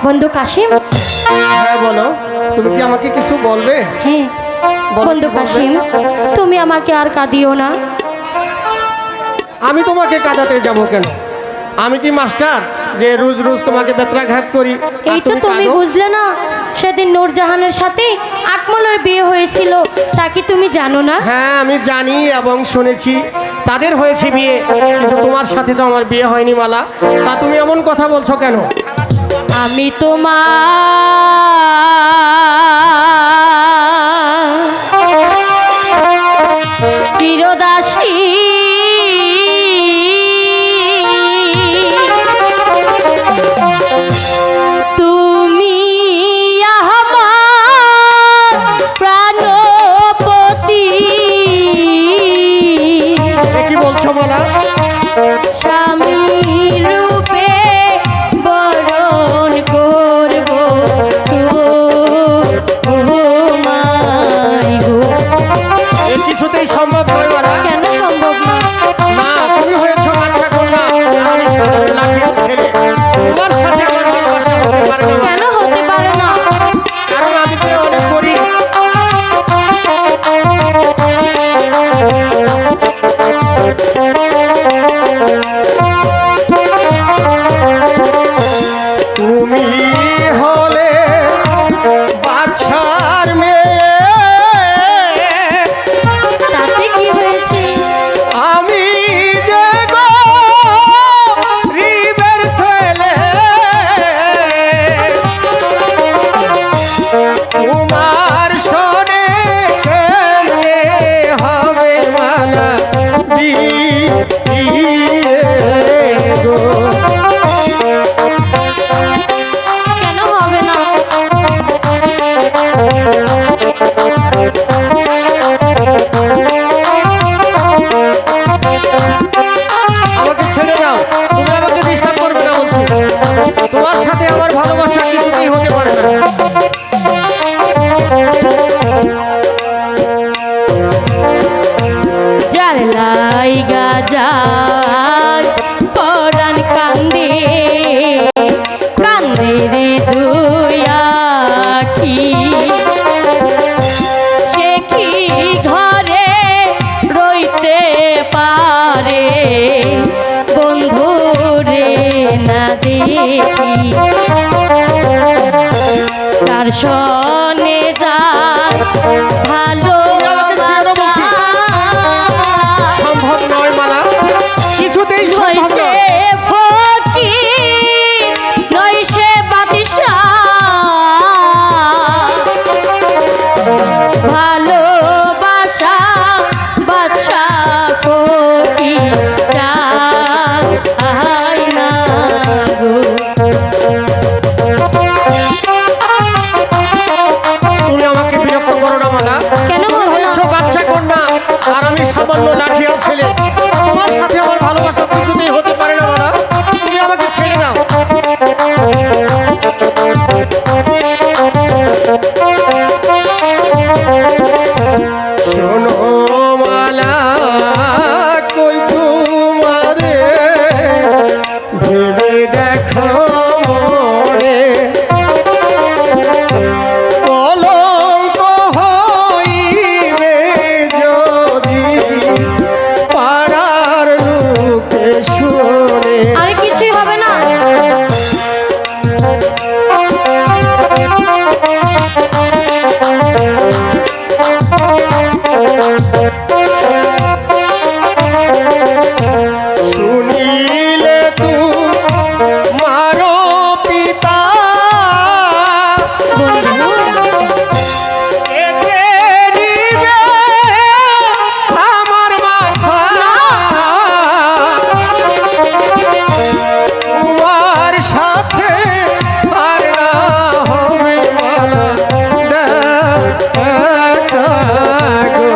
বন্ধু কাশিম। হ্যাঁ বলো, তুমি কি আমাকে কিছু বলবে? হ্যাঁ বলো, বন্ধু কি বলবে? কাশিম, তুমি আমাকে আর কাঁদিও না। আমি তোমাকে কাঁদাতে যাব কেন? আমি কি মাস্টার যে রোজ রোজ তোমাকে বেত্রাঘাত করি? আর এই তো তুমি কাঁদো? বুঝলে না, সেদিন নূরজাহানের সাথে আকমলের বিয়ে হয়েছিল, তা কি তুমি জানো না? হ্যাঁ আমি জানি এবং শুনেছি তাদের হয়েছে বিয়ে, কিন্তু তোমার সাথে তো আমার বিয়ে হয়নি মালা। তা তুমি এমন কথা বলছো কেন? আমি তোমার চিরদাসী, তুমি আমার প্রাণপতি। এ কি বলছো মালা? স্বামী রূপে বরণ করব তোমায় গো। এ কিছুতেই সম্ভব নয় মালা। কেন সম্ভব না? না, তুমি হয়েছো বাচ্চা কন্যা, আর আমি সাধারণ লাঠিয়াল ছেলে। তোমার সাথে আমার ভালোবাসা হতে পারে না। কেন হতে পারে না? কারণ আমি তো অনেক গরিব। তুমি হলে বাদশার মেয়ে, তাতে কি হয়েছে? আমি যে গরিবের ছেলে। তোমার শোনে কেমনে হবে মালা বিয়ে গো। কেন হবে না? আমাকে ছেড়ে দাও, তুমি আমাকে ডিস্টার্ব করবে না বলছি। তোমার সাথে আমার ভালোবাসা কিছুতেই হতে পারে না। যার লাইগা যায় পরাণ কান্দে, কান্দে রে দুই আখি। সে কি ঘরে রইতে পারে বন্ধু রে না দেখি। তার সনে যায় ভালো সম্ভব নয় মালা, কিছুতেই সম্ভব নয়। ভালোবাসা বাদশা ফকির চায় না গো। তুমি আমাকে বিরক্ত করো না মালা। কেন তুমি করো না? হয়েছো বাচ্চা কন্যা, আর আমি সামান্য লাঠিয়াল ছেলে। তোমার সাথে আমার ভালোবাসা কিছুতেই হতে পারে না মালা। তুমি আমাকে ছেড়ে দাও। শোনো মালা, কই তোমারে ভেবে দেখো মনে, কলঙ্ক হইবে যদি পাড়ার লোকে শুনে। আর কিছুই হবে না। শুনিলে তোমারো পিতা কেটে নিবে আমার মাথা। তোমার সাথে আর না হবে মালা দেখা গো।